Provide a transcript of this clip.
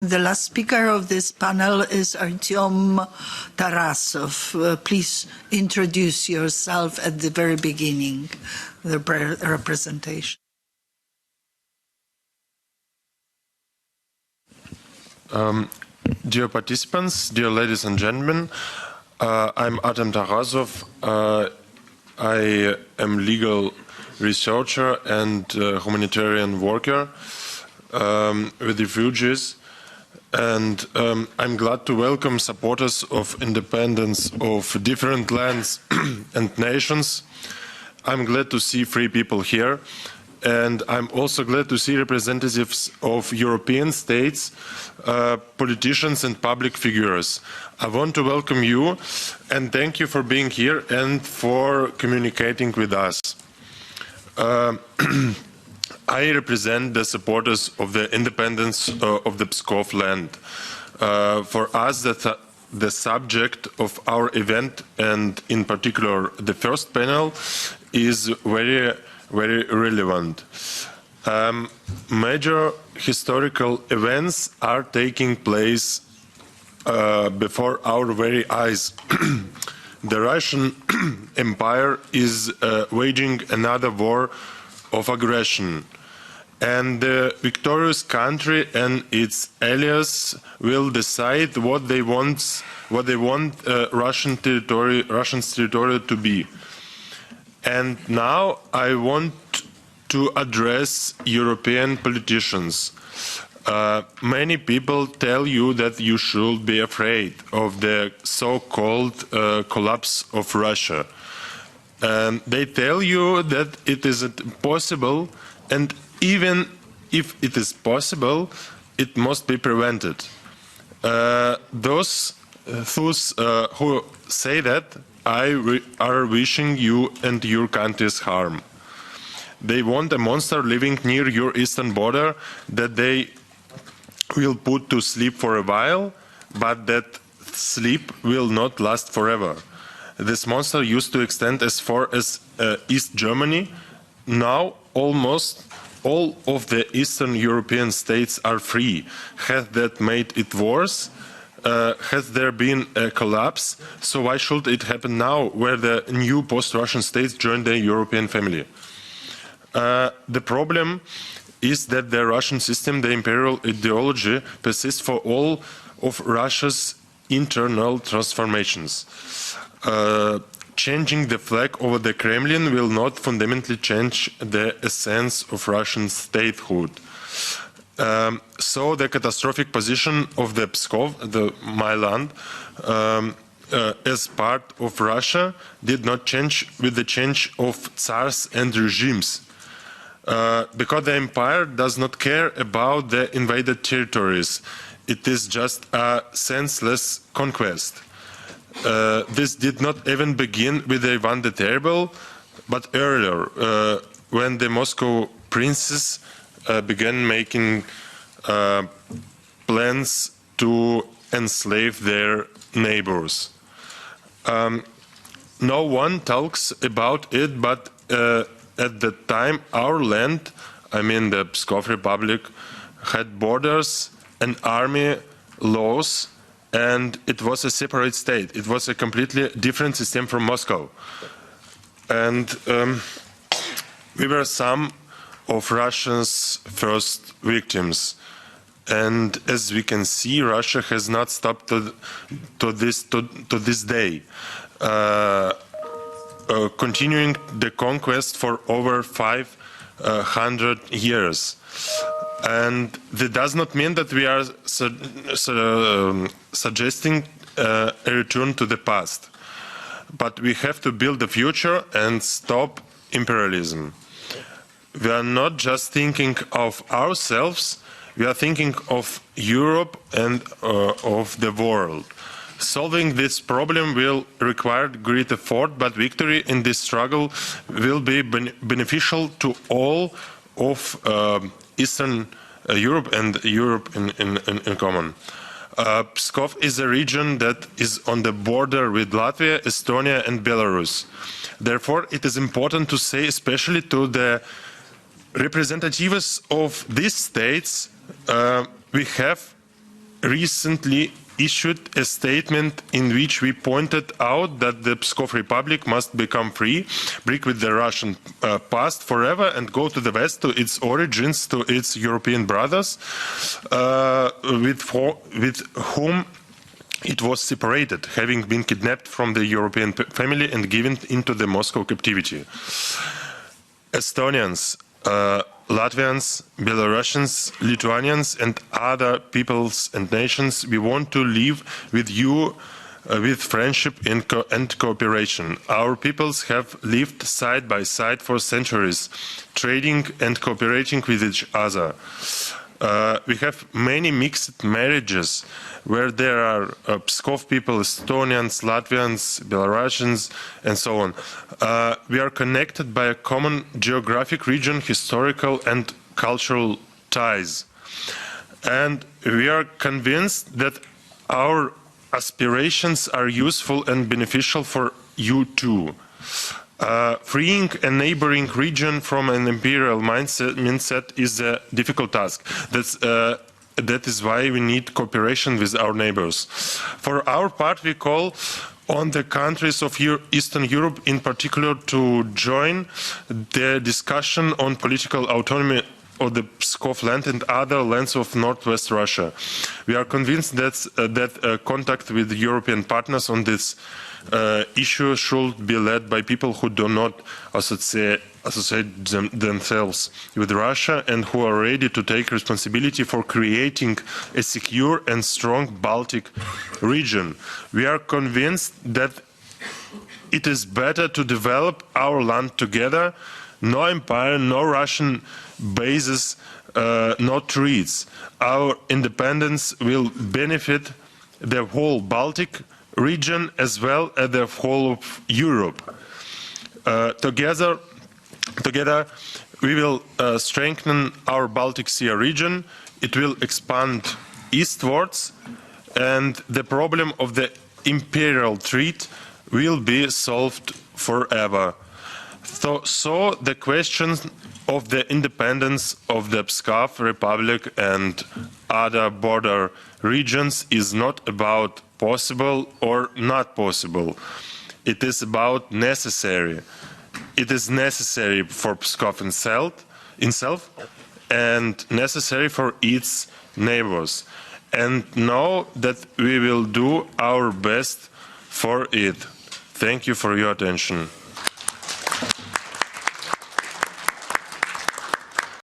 The last speaker of this panel is Artem Tarasov. Please introduce yourself at the very beginning, the representation. Dear participants, dear ladies and gentlemen, I'm Artem Tarasov. I am legal researcher and humanitarian worker with refugees. And I'm glad to welcome supporters of independence of different lands and nations. I'm glad to see free people here. And I'm also glad to see representatives of European states, politicians and public figures. I want to welcome you and thank you for being here and for communicating with us. I represent the supporters of the independence of the Pskov land. For us, the subject of our event, and in particular the first panel, is very relevant. Major historical events are taking place before our very eyes. The Russian Empire is waging another war of aggression, and the victorious country and its allies will decide what they want Russian territory to be. And now I want to address European politicians. Many people tell you that you should be afraid of the so-called collapse of Russia. They tell you that it is possible, and even if it is possible, it must be prevented. Those who say that are wishing you and your country's harm. They want a monster living near your eastern border that they will put to sleep for a while, but that sleep will not last forever. This monster used to extend as far as East Germany. Now almost all of the Eastern European states are free. Has that made it worse? Has there been a collapse? So why should it happen now, where the new post-Russian states join the European family? The problem is that the Russian system, the imperial ideology, persists for all of Russia's internal transformations. Changing the flag over the Kremlin will not fundamentally change the essence of Russian statehood. So the catastrophic position of the Pskov, my land, as part of Russia did not change with the change of tsars and regimes. Because the empire does not care about the invaded territories. It is just a senseless conquest. This did not even begin with Ivan the Terrible, but earlier, when the Moscow princes began making plans to enslave their neighbors. No one talks about it, but at the time our land, I mean the Pskov Republic, had borders, an army, laws, and it was a separate state. It was a completely different system from Moscow. And we were some of Russia's first victims. And as we can see, Russia has not stopped to this day, continuing the conquest for over 500 years. And that does not mean that we are suggesting a return to the past. But we have to build the future and stop imperialism. We are not just thinking of ourselves, we are thinking of Europe and of the world. Solving this problem will require great effort, but victory in this struggle will be beneficial to all of Eastern Europe and Europe in common. Pskov is a region that is on the border with Latvia, Estonia and Belarus. Therefore, it is important to say, especially to the representatives of these states, we have recently issued a statement in which we pointed out that the Pskov Republic must become free, break with the Russian past forever and go to the West, to its origins, to its European brothers, with whom it was separated, having been kidnapped from the European family and given into the Moscow captivity. Estonians, Latvians, Belarusians, Lithuanians and other peoples and nations, we want to live with you with friendship and cooperation. Our peoples have lived side by side for centuries, trading and cooperating with each other. We have many mixed marriages where there are Pskov people, Estonians, Latvians, Belarusians, and so on. We are connected by a common geographic region, historical and cultural ties. And we are convinced that our aspirations are useful and beneficial for you too. Freeing a neighboring region from an imperial mindset is a difficult task. That is why we need cooperation with our neighbors. For our part, we call on the countries of Eastern Europe in particular to join the discussion on political autonomy of the Pskov land and other lands of Northwest Russia. We are convinced that contact with European partners on this issue should be led by people who do not associate themselves with Russia and who are ready to take responsibility for creating a secure and strong Baltic region. We are convinced that it is better to develop our land together, no empire, no Russian bases, no treaties. Our independence will benefit the whole Baltic region as well as the whole of Europe. Together we will strengthen our Baltic Sea region. It will expand eastwards, and the problem of the imperial threat will be solved forever. So the question of the independence of the Pskov Republic and other border regions is not about possible or not possible. It is about necessary. It is necessary for Pskov itself and necessary for its neighbors. And know that we will do our best for it. Thank you for your attention.